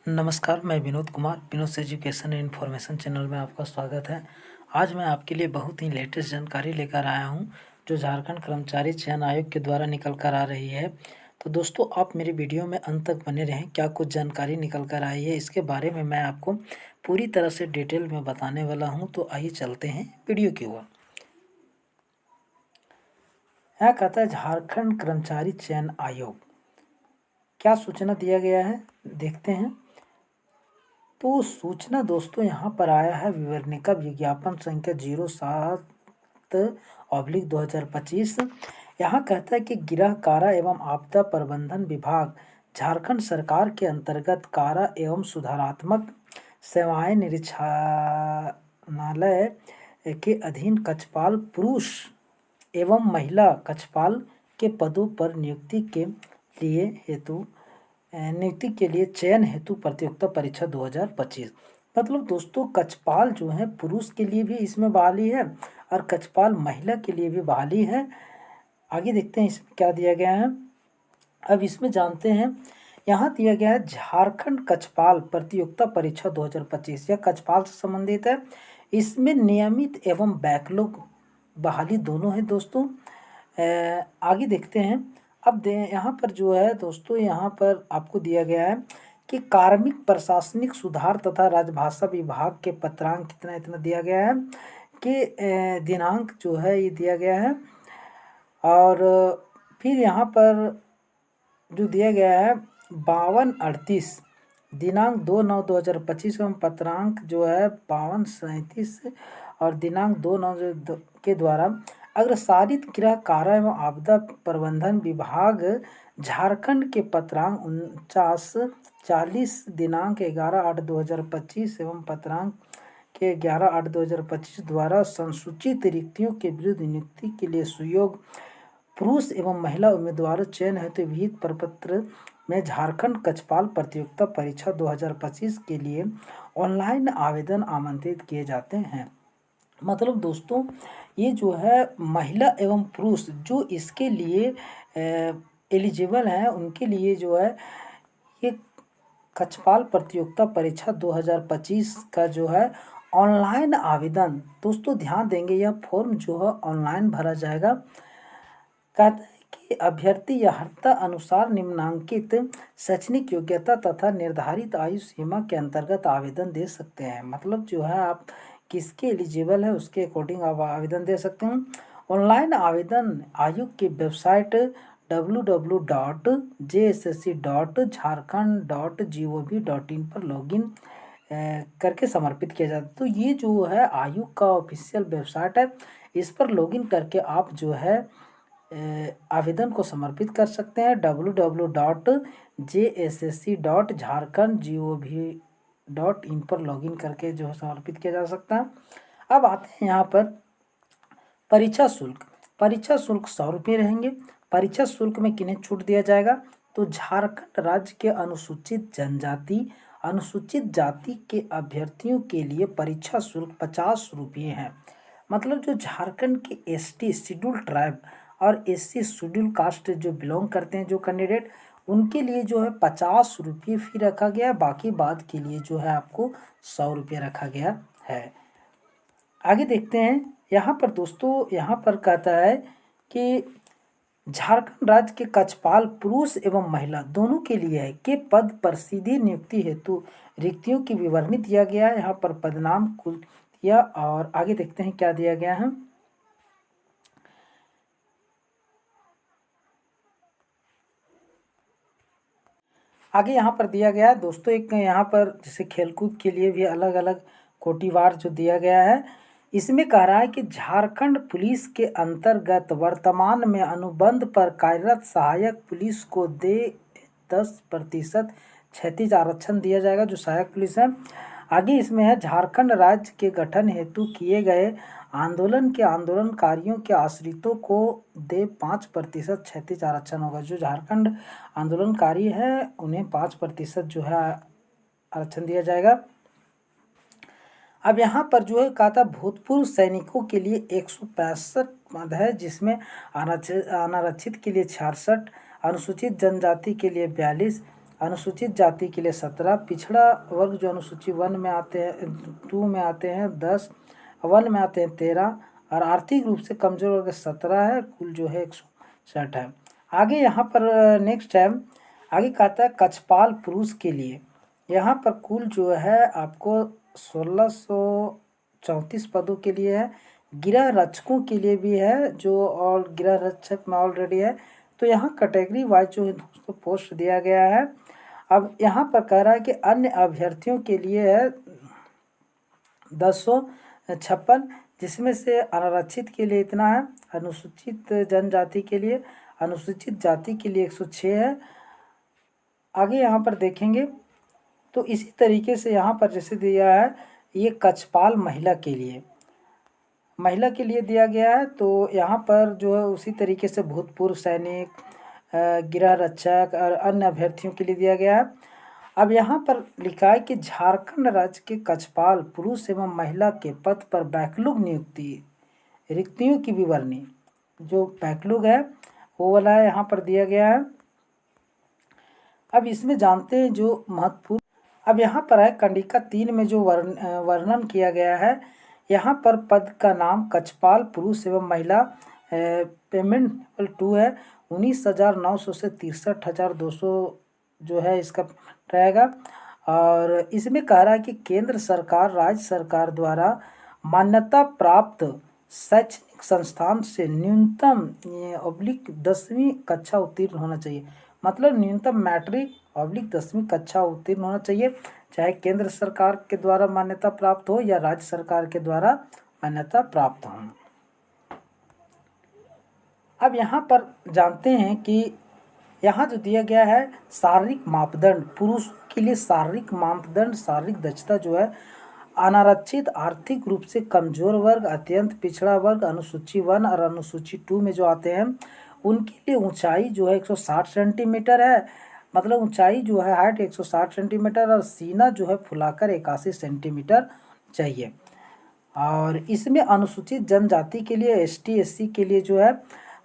नमस्कार, मैं Vinod Kumar, Vinod education and information channel में आपका स्वागत है। आज मैं आपके लिए बहुत ही लेटेस्ट जानकारी लेकर आया हूं, जो झारखंड कर्मचारी चयन आयोग के द्वारा निकल कर आ रही है। तो दोस्तों, आप मेरी वीडियो में अंत तक बने रहें। क्या कुछ जानकारी निकल कर आई है, इसके बारे में मैं आपको पूरी तरह से डिटेल में बताने वाला हूँ। तो आइए चलते हैं वीडियो की ओर। यहाँ कहता है झारखंड कर्मचारी चयन आयोग, क्या सूचना दिया गया है, देखते हैं। तो सूचना दोस्तों यहाँ पर आया है विवरणिका विज्ञापन संख्या 07/2025। यहाँ कहता है कि गृह कारा एवं आपदा प्रबंधन विभाग झारखंड सरकार के अंतर्गत कारा एवं सुधारात्मक सेवाएं निरीक्षणालय के अधीन कक्षपाल पुरुष एवं महिला कक्षपाल के पदों पर नियुक्ति के लिए चयन हेतु प्रतियोगिता परीक्षा 2025। मतलब दोस्तों, कक्षपाल जो है पुरुष के लिए भी इसमें बहाली है और कक्षपाल महिला के लिए भी बहाली है। आगे देखते हैं इसमें क्या दिया गया है। अब इसमें जानते हैं। यहाँ दिया गया है झारखंड कक्षपाल प्रतियोगिता परीक्षा 2025। यह कक्षपाल से संबंधित है। इसमें नियमित एवं बैकलॉग बहाली दोनों है दोस्तों। आगे देखते हैं। अब यहाँ पर जो है दोस्तों, यहाँ पर आपको दिया गया है कि कार्मिक प्रशासनिक सुधार तथा राजभाषा विभाग के पत्रांक कितना इतना दिया गया है कि दिनांक जो है ये दिया गया है। और फिर यहाँ पर जो दिया गया है 5238 दिनांक 2/9/2025 एवं पत्रांक जो है 5237 और दिनांक 2/9 के द्वारा अग्रसारित गृह कारा एवं आपदा प्रबंधन विभाग झारखंड के पत्रांक 4940 दिनांक 11/8/2025 एवं पत्रांक के 11/8/2025 द्वारा संसूचित रिक्तियों के विरुद्ध नियुक्ति के लिए सुयोग पुरुष एवं महिला उम्मीदवारों चयन हेतु विहित प्रपत्र में झारखंड कक्षपाल प्रतियोगिता परीक्षा 2025 के लिए ऑनलाइन आवेदन आमंत्रित किए जाते हैं। मतलब दोस्तों, ये जो है महिला एवं पुरुष जो इसके लिए एलिजिबल हैं, उनके लिए जो है ये कक्षपाल प्रतियोगिता परीक्षा 2025 का जो है ऑनलाइन आवेदन, दोस्तों ध्यान देंगे, यह फॉर्म जो है ऑनलाइन भरा जाएगा। कहता है कि अभ्यर्थी अर्हता अनुसार निम्नांकित शैक्षणिक योग्यता तथा निर्धारित आयु सीमा के अंतर्गत आवेदन दे सकते हैं। मतलब जो है आप किसके एलिजिबल है उसके अकॉर्डिंग आप आवेदन दे सकते हैं। ऑनलाइन आवेदन आयोग की वेबसाइट www.jssc.jharkhand.gov.in पर लॉगिन करके समर्पित किया जाता है। तो ये जो है आयोग का ऑफिशियल वेबसाइट है, इस पर लॉगिन करके आप जो है आवेदन को समर्पित कर सकते हैं। www.jssc.jharkhand.gov.in पर लॉगिन करके जो है समर्पित किया जा सकता है। अब आते हैं यहाँ पर परीक्षा शुल्क। परीक्षा शुल्क 100 रुपये रहेंगे। परीक्षा शुल्क में किन्हें छूट दिया जाएगा, तो झारखंड राज्य के अनुसूचित जाति के अभ्यर्थियों के लिए परीक्षा शुल्क 50 रुपये है। मतलब जो झारखंड के एसटी शेड्यूल ट्राइब और एससी शेड्यूल कास्ट जो बिलोंग करते हैं जो कैंडिडेट, उनके लिए जो है 50 रुपये फी रखा गया है। बाकी बाद के लिए जो है आपको 100 रुपये रखा गया है। आगे देखते हैं। यहाँ पर दोस्तों, यहाँ पर कहता है कि झारखंड राज्य के कक्षपाल पुरुष एवं महिला दोनों के लिए है के पद पर सीधी नियुक्ति हेतु रिक्तियों की विवरणी दिया गया है। यहाँ पर पदनाम कुल दिया। और आगे देखते हैं क्या दिया गया है। आगे यहाँ पर दिया गया है दोस्तों, एक यहाँ पर जैसे खेलकूद के लिए भी अलग अलग कोटिवार जो दिया गया है। इसमें कह रहा है कि झारखंड पुलिस के अंतर्गत वर्तमान में अनुबंध पर कार्यरत सहायक पुलिस को 10% क्षैतिज आरक्षण दिया जाएगा, जो सहायक पुलिस है। आगे इसमें है झारखंड राज्य के गठन हेतु किए गए आंदोलन के आंदोलनकारियों के आश्रितों को 5% क्षैतिज आरक्षण होगा। जो झारखंड आंदोलनकारी है उन्हें 5% जो है आरक्षण दिया जाएगा। अब यहाँ पर जो है कहा था भूतपूर्व सैनिकों के लिए 165 पद है, जिसमें अनारक्षित के लिए 66, अनुसूचित जनजाति के लिए 42, अनुसूचित जाति के लिए 17, पिछड़ा वर्ग जो अनुसूची 1 में आते हैं 2 में आते हैं 10, 1 में आते हैं 13 और आर्थिक रूप से कमजोर वर्ग 17 है, कुल जो है 160 है। आगे यहाँ पर नेक्स्ट है, आगे कहता है कछपाल पुरुष के लिए यहाँ पर कुल जो है आपको 1634 पदों के लिए है। गृह रक्षकों के लिए भी है जो और गृह रक्षक में ऑलरेडी है, तो यहाँ कैटेगरी वाइज जो है दोस्तों पोस्ट दिया गया है। अब यहाँ पर कह रहा है कि अन्य अभ्यर्थियों के लिए है 1056, जिसमें से अनारक्षित के लिए इतना है, अनुसूचित जनजाति के लिए अनुसूचित जाति के लिए 106 है। आगे यहाँ पर देखेंगे तो इसी तरीके से यहाँ पर जैसे दिया है ये कछपाल महिला के लिए दिया गया है, तो यहाँ पर जो है उसी तरीके से भूतपूर्व सैनिक, गृह रक्षक और अन्य अभ्यर्थियों के लिए दिया गया है। अब यहाँ पर लिखा है कि झारखंड राज्य के कछपाल पुरुष एवं महिला के पद पर बैकलॉग नियुक्ति रिक्तियों की विवरणी, जो बैकलॉग है वो वाला यहाँ पर दिया गया है। अब इसमें जानते हैं जो महत्वपूर्ण, अब यहाँ पर है कंडिका 3 में जो वर्णन किया गया है, यहाँ पर पद का नाम कछपाल पुरुष एवं महिला पेमेंट 2 है 19,900 से 63,200 जो है इसका रहेगा। और इसमें कह रहा है कि केंद्र सरकार राज्य सरकार द्वारा मान्यता प्राप्त शैक्षणिक संस्थान से न्यूनतम /10वीं कक्षा उत्तीर्ण होना चाहिए, मतलब न्यूनतम मैट्रिक /10वीं कक्षा उत्तीर्ण होना चाहिए, चाहे केंद्र सरकार के द्वारा मान्यता प्राप्त हो या राज्य सरकार के द्वारा मान्यता प्राप्त हो। अब यहाँ पर जानते हैं कि यहाँ जो दिया गया है शारीरिक मापदंड, पुरुषों के लिए शारीरिक मापदंड शारीरिक दक्षता जो है अनारक्षित, आर्थिक रूप से कमजोर वर्ग, अत्यंत पिछड़ा वर्ग, अनुसूची 1 और अनुसूची 2 में जो आते हैं उनके लिए ऊंचाई जो है 160 सेंटीमीटर है, मतलब ऊंचाई जो है हाइट 160 सेंटीमीटर और सीना जो है फुलाकर 81 सेंटीमीटर चाहिए। और इसमें अनुसूचित जनजाति के लिए ST SC के लिए जो है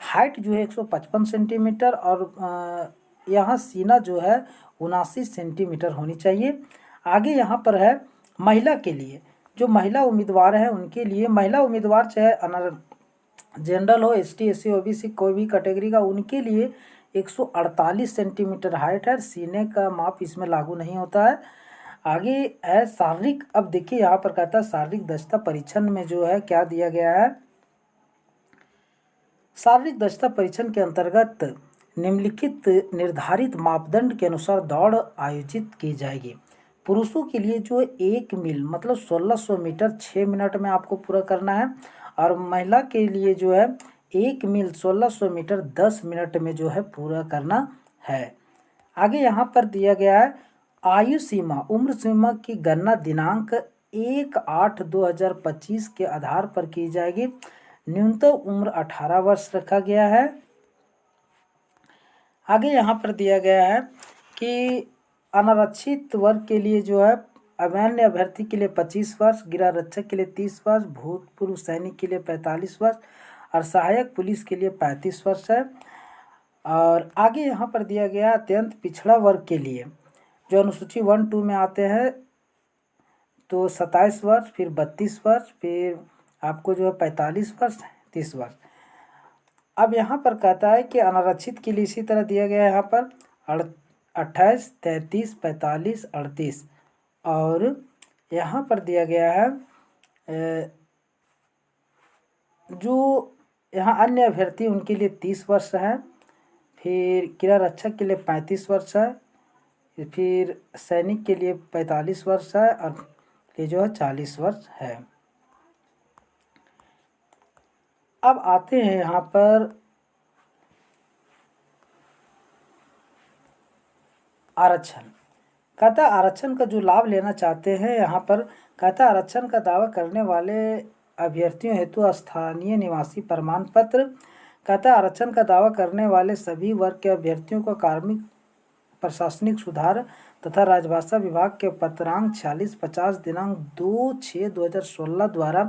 हाइट जो है 155 सेंटीमीटर और यहाँ सीना जो है 79 सेंटीमीटर होनी चाहिए। आगे यहाँ पर है महिला के लिए, जो महिला उम्मीदवार हैं उनके लिए, महिला उम्मीदवार चाहे जनरल हो ST SC OBC कोई भी कैटेगरी का, उनके लिए 148 सेंटीमीटर हाइट है, सीने का माप इसमें लागू नहीं होता है। आगे है शारीरिक, अब देखिए यहाँ पर कहता है शारीरिक दक्षता परीक्षण में जो है क्या दिया गया है, शारीरिक दक्षता परीक्षण के अंतर्गत निम्नलिखित निर्धारित मापदंड के अनुसार दौड़ आयोजित की जाएगी। पुरुषों के लिए जो 1 मील मतलब 1600 मीटर 6 मिनट में आपको पूरा करना है, और महिला के लिए जो है 1 मील 1600 मीटर 10 मिनट में जो है पूरा करना है। आगे यहाँ पर दिया गया है आयु सीमा, उम्र सीमा की गणना दिनांक 1/8/2025 के आधार पर की जाएगी। न्यूनतम उम्र 18 वर्ष रखा गया है। आगे यहाँ पर दिया गया है कि अनारक्षित वर्ग के लिए जो है अमान्य अभ्यर्थी के लिए 25 वर्ष, गृह रक्षक के लिए 30 वर्ष, भूतपूर्व सैनिक के लिए 45 वर्ष और सहायक पुलिस के लिए 35 वर्ष है। और आगे यहाँ पर दिया गया अत्यंत पिछड़ा वर्ग के लिए जो अनुसूची 1-2 में आते हैं तो 27 वर्ष, फिर 32 वर्ष, फिर आपको जो है 45 वर्ष, 30 वर्ष। अब यहाँ पर कहता है कि अनारक्षित के लिए इसी तरह दिया गया है यहाँ पर 28, 33, 45, 38 और यहाँ पर दिया गया है जो यहाँ अन्य अभ्यर्थी उनके लिए 30 वर्ष है, फिर गृह रक्षक के लिए 35 वर्ष है, फिर सैनिक के लिए 45 वर्ष है और ये जो है 40 वर्ष है। अब आते हैं यहाँ पर आरक्षण। कहता आरक्षण का जो लाभ लेना चाहते हैं यहाँ पर कहता आरक्षण का दावा करने वाले अभ्यर्थियों हेतु स्थानीय निवासी प्रमाण पत्र। कहता आरक्षण का दावा करने वाले सभी वर्ग के अभ्यर्थियों को कार्मिक प्रशासनिक सुधार तथा राजभाषा विभाग के पत्रांक 4650 दिनांक 2/6/2016 द्वारा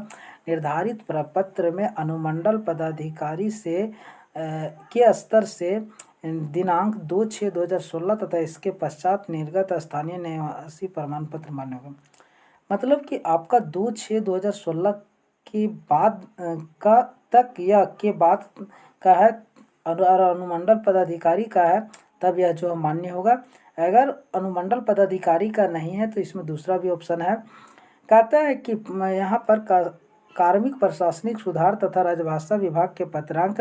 निर्धारित प्रपत्र में अनुमंडल पदाधिकारी से के स्तर से दिनांक 2/6/2016 तथा इसके पश्चात निर्गत स्थानीय निवासी प्रमाण पत्र मान्य होगा। मतलब कि आपका 2/6/2016 के बाद का तक या के बाद का है और अनुमंडल पदाधिकारी का है तब यह जो मान्य होगा। अगर अनुमंडल पदाधिकारी का नहीं है तो इसमें दूसरा भी ऑप्शन है। कहता है कि यहाँ पर कार्मिक प्रशासनिक सुधार तथा राजभाषा विभाग के पत्रांक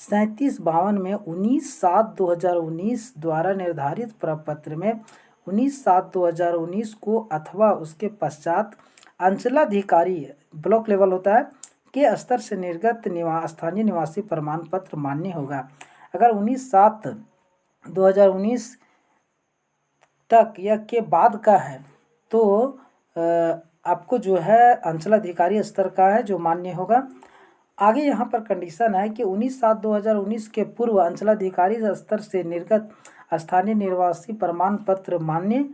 3752 में 19/7/2019 द्वारा निर्धारित प्रपत्र में 19/7/2019 को अथवा उसके पश्चात अंचलाधिकारी ब्लॉक लेवल होता है के स्तर से निर्गत स्थानीय निवासी प्रमाण पत्र मान्य होगा। अगर 19/7/2019 तक या के बाद का है तो आपको जो है अंचलाधिकारी स्तर का है जो मान्य होगा। आगे यहाँ पर कंडीशन है कि 19/7/2019 के पूर्व अंचलाधिकारी स्तर से निर्गत स्थानीय निवासी प्रमाण पत्र मान्य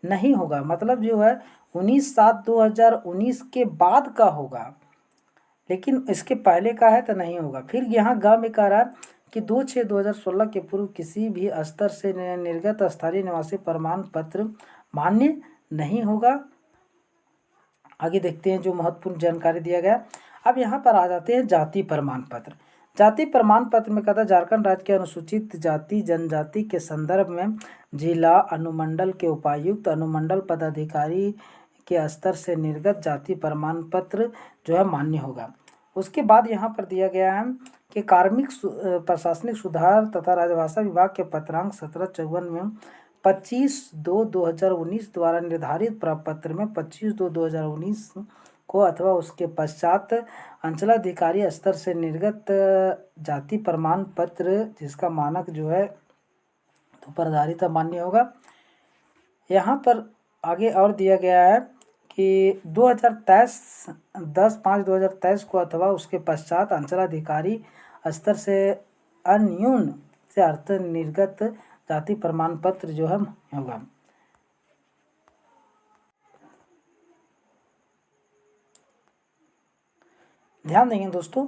नहीं होगा। मतलब जो है 19/7/2019 के बाद का होगा, लेकिन इसके पहले का है तो नहीं होगा। फिर यहाँ ग में कह रहा है कि 2/6/2016 के पूर्व किसी भी स्तर से निर्गत स्थानीय निवासी प्रमाण पत्र मान्य नहीं होगा। आगे देखते हैं जो महत्वपूर्ण जानकारी दिया गया। अब यहाँ पर आ जाते हैं जाति प्रमाण पत्र। जाति प्रमाण पत्र में कहता है झारखंड राज्य के अनुसूचित जाति जनजाति के संदर्भ में जिला अनुमंडल के उपायुक्त अनुमंडल पदाधिकारी के स्तर से निर्गत जाति प्रमाण पत्र जो है मान्य होगा। उसके बाद यहाँ पर दिया गया है कि कार्मिक प्रशासनिक सुधार तथा राजभाषा विभाग के पत्रांक 1754 में 25/2/2019 द्वारा निर्धारित प्रपत्र में 25/2/2019 को अथवा उसके पश्चात अंचलाधिकारी स्तर से निर्गत जाति प्रमाण पत्र जिसका मानक जो है तो पर आधारित मान्य होगा। यहाँ पर आगे और दिया गया है कि 10/5/2023 को अथवा उसके पश्चात अंचलाधिकारी स्तर से अन्यून से अर्थ निर्गत जाति प्रमाण पत्र जो है होगा। ध्यान देंगे दोस्तों,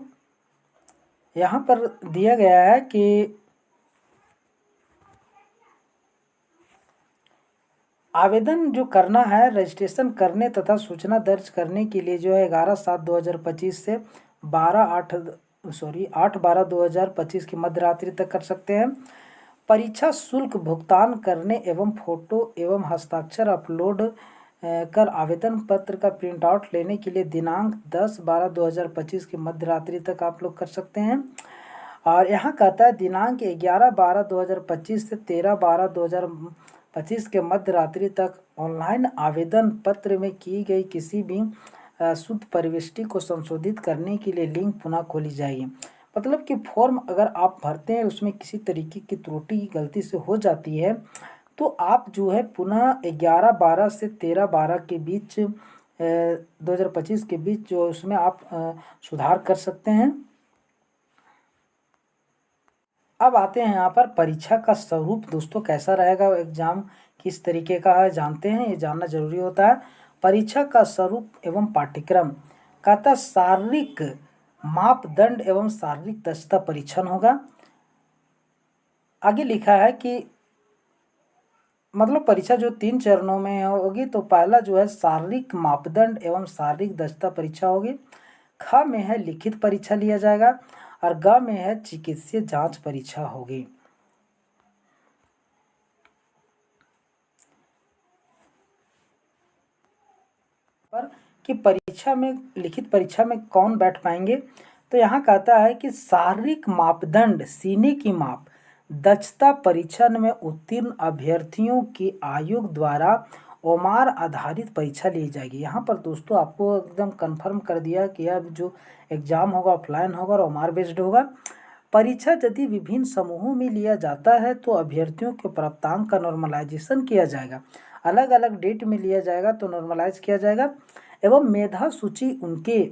यहाँ पर दिया गया है कि आवेदन जो करना है रजिस्ट्रेशन करने तथा सूचना दर्ज करने के लिए जो है 11/7/2025 से 8/12/2025 की मध्य रात्रि तक कर सकते हैं। परीक्षा शुल्क भुगतान करने एवं फोटो एवं हस्ताक्षर अपलोड कर आवेदन पत्र का प्रिंट आउट लेने के लिए दिनांक 10/12/2025 की मध्य रात्रि तक आप लोग कर सकते हैं। और यहाँ कहता है दिनांक 11/12/2025 से 13/12/2025 के मध्य रात्रि तक ऑनलाइन आवेदन पत्र में की गई किसी भी शुद्ध प्रविष्टि को संशोधित करने के लिए लिंक पुनः खोली जाएगी। मतलब कि फॉर्म अगर आप भरते हैं उसमें किसी तरीके की त्रुटि गलती से हो जाती है तो आप जो है पुनः 11/12 से 13/12 के बीच 2025 के बीच जो उसमें आप सुधार कर सकते हैं। अब आते हैं यहाँ पर परीक्षा का स्वरूप दोस्तों कैसा रहेगा, एग्जाम किस तरीके का है जानते हैं, ये जानना जरूरी होता है। परीक्षा का स्वरूप एवं पाठ्यक्रम कहता शारीरिक मापदंड एवं शारीरिक दक्षता परीक्षण होगा। आगे लिखा है कि मतलब परीक्षा जो 3 चरणों में होगी तो पहला जो है शारीरिक मापदंड एवं शारीरिक दक्षता परीक्षा होगी। ख में है लिखित परीक्षा लिया जाएगा और ग में है चिकित्सीय जांच परीक्षा होगी। पर कि परीक्षा में लिखित परीक्षा में कौन बैठ पाएंगे तो यहाँ कहता है कि शारीरिक मापदंड सीने की माप दक्षता परीक्षण में उत्तीर्ण अभ्यर्थियों की आयोग द्वारा ओमार आधारित परीक्षा ली जाएगी। यहाँ पर दोस्तों आपको एकदम कंफर्म कर दिया कि अब जो एग्जाम होगा ऑफलाइन होगा और ओमार बेस्ड होगा। परीक्षा यदि विभिन्न समूहों में लिया जाता है तो अभ्यर्थियों के प्राप्तांक का नॉर्मलाइजेशन किया जाएगा, अलग अलग डेट में लिया जाएगा तो नॉर्मलाइज किया जाएगा एवं मेधा सूची उनके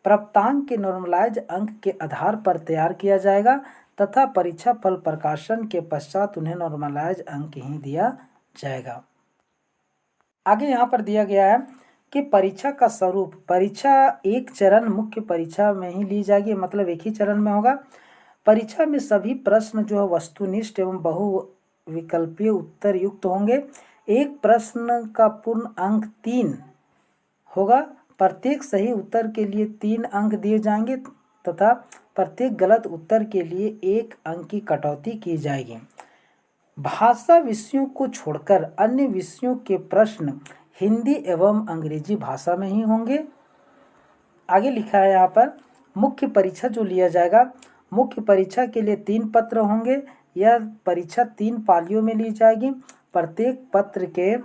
प्राप्तांक के नॉर्मलाइज अंक के आधार पर तैयार किया जाएगा तथा परीक्षा फल प्रकाशन के पश्चात उन्हें नॉर्मलाइज अंक ही दिया जाएगा। आगे यहाँ पर दिया गया है कि परीक्षा का स्वरूप, परीक्षा एक चरण मुख्य परीक्षा में ही ली जाएगी, मतलब एक ही चरण में होगा। परीक्षा में सभी प्रश्न जो है वस्तुनिष्ठ एवं बहुविकल्पीय उत्तर युक्त होंगे। एक प्रश्न का पूर्ण अंक 3 होगा। प्रत्येक सही उत्तर के लिए 3 अंक दिए जाएंगे तथा प्रत्येक गलत उत्तर के लिए 1 अंक की कटौती की जाएगी। भाषा विषयों को छोड़कर अन्य विषयों के प्रश्न हिंदी एवं अंग्रेजी भाषा में ही होंगे। आगे लिखा है यहाँ पर मुख्य परीक्षा जो लिया जाएगा, मुख्य परीक्षा के लिए 3 पत्र होंगे। यह परीक्षा 3 पालियों में ली जाएगी। प्रत्येक पत्र के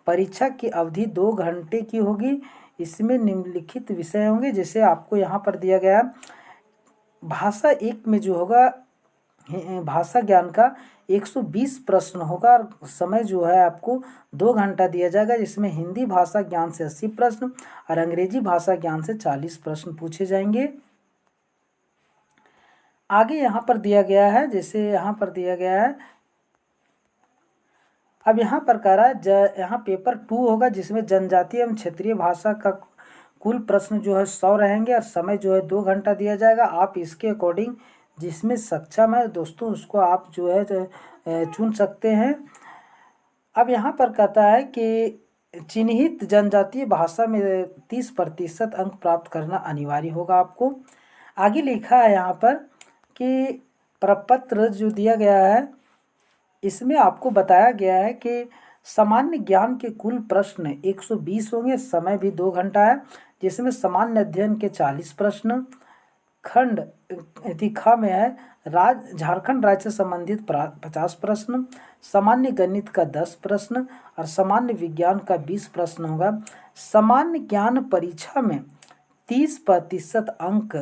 परीक्षा की अवधि 2 घंटे की होगी। इसमें निम्नलिखित विषय होंगे, जैसे आपको यहाँ पर दिया गया भाषा 1 में जो होगा भाषा ज्ञान का 120 प्रश्न होगा और समय जो है आपको 2 घंटा दिया जाएगा, जिसमें हिंदी भाषा ज्ञान से 80 प्रश्न और अंग्रेजी भाषा ज्ञान से 40 प्रश्न पूछे जाएंगे। आगे यहाँ पर दिया गया है, जैसे यहाँ पर दिया गया है, अब यहाँ पर कह रहा है यहाँ पेपर 2 होगा, जिसमें जनजातीय एवं क्षेत्रीय भाषा का कुल प्रश्न जो है 100 रहेंगे और समय जो है 2 घंटा दिया जाएगा। आप इसके अकॉर्डिंग जिसमें सक्षम है दोस्तों उसको आप जो है चुन सकते हैं। अब यहाँ पर कहता है कि चिन्हित जनजातीय भाषा में 30% अंक प्राप्त करना अनिवार्य होगा आपको। आगे लिखा है यहाँ पर कि प्रपत्र जो दिया गया है इसमें आपको बताया गया है कि सामान्य ज्ञान के कुल प्रश्न 120 होंगे, समय भी 2 घंटा है, जिसमें सामान्य अध्ययन के 40 प्रश्न, खंड ख में है झारखंड राज्य से संबंधित 50 प्रश्न, सामान्य गणित का 10 प्रश्न और सामान्य विज्ञान का 20 प्रश्न होगा। सामान्य ज्ञान परीक्षा में 30% अंक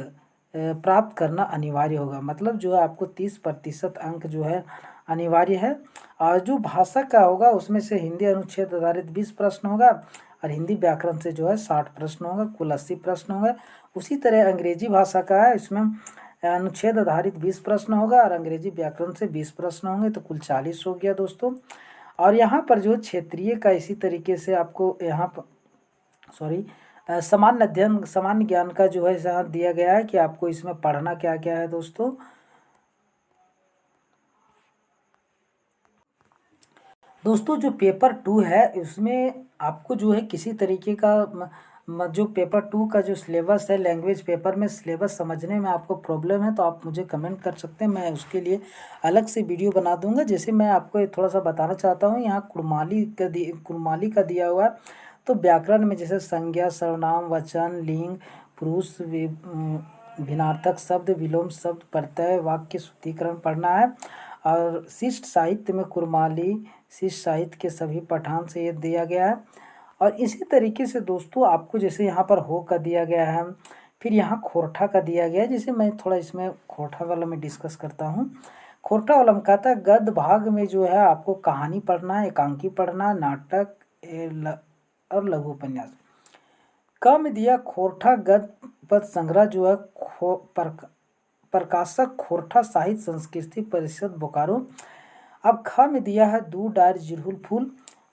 प्राप्त करना अनिवार्य होगा, मतलब जो है आपको 30% अंक जो है अनिवार्य है। और जो भाषा का होगा उसमें से हिंदी अनुच्छेद आधारित 20 प्रश्न होगा और हिंदी व्याकरण से जो है 60 प्रश्न होगा, कुल 80 प्रश्न होंगे। उसी तरह अंग्रेजी भाषा का है, इसमें अनुच्छेद आधारित 20 प्रश्न होगा और अंग्रेजी व्याकरण से 20 प्रश्न होंगे, तो कुल 40 हो गया दोस्तों। और यहाँ पर जो क्षेत्रीय का इसी तरीके से आपको यहाँ पर सामान्य अध्ययन सामान्य ज्ञान का जो है यहाँ दिया गया है कि आपको इसमें पढ़ना क्या क्या है दोस्तों। दोस्तों जो पेपर 2 है उसमें आपको जो है किसी तरीके का जो पेपर 2 का जो सिलेबस है, लैंग्वेज पेपर में सिलेबस समझने में आपको प्रॉब्लम है तो आप मुझे कमेंट कर सकते हैं, मैं उसके लिए अलग से वीडियो बना दूंगा। जैसे मैं आपको थोड़ा सा बताना चाहता हूँ, यहाँ कुड़माली का दिया हुआ है, तो व्याकरण में जैसे संज्ञा, सर्वनाम, वचन, लिंग, पुरुष, भिन्नार्थक शब्द, विलोम शब्द, प्रत्यय, वाक्य शुद्धिकरण पढ़ना है। और शिष्ट साहित्य में कुड़माली, शिष्ट साहित्य के सभी पठान से ये दिया गया है। और इसी तरीके से दोस्तों आपको जैसे यहाँ पर हो का दिया गया है, फिर यहाँ खोरठा का दिया गया है, जैसे मैं थोड़ा इसमें खोरठा वाला में डिस्कस करता हूँ। खोरठा वाला में कहता है गद्य भाग में जो है आपको कहानी पढ़ना है, एकांकी पढ़ना है, नाटक और लघु उपन्यास। क में दिया खोरठा गद्य पद संग्रह जो है प्रकाशक खोरठा साहित्य संस्कृति परिषद बोकारो। अब ख में दिया है दूध डायर जिरहुल फूल।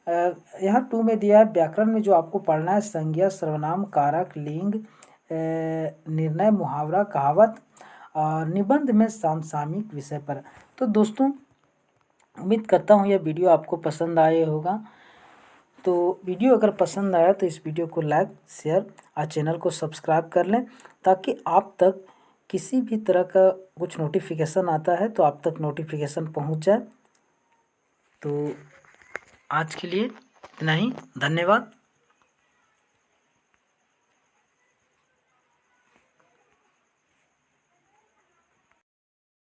यहाँ 2 में दिया है व्याकरण में जो आपको पढ़ना है संज्ञा, सर्वनाम, कारक, लिंग, निर्णय, मुहावरा, कहावत और निबंध में समसामयिक विषय पर। तो दोस्तों उम्मीद करता हूँ यह वीडियो आपको पसंद आए होगा। तो वीडियो अगर पसंद आया तो इस वीडियो को लाइक, शेयर और चैनल को सब्सक्राइब कर लें, ताकि आप तक किसी भी तरह का कुछ नोटिफिकेशन आता है तो आप तक नोटिफिकेशन पहुंच जाए। तो आज के लिए इतना ही, धन्यवाद।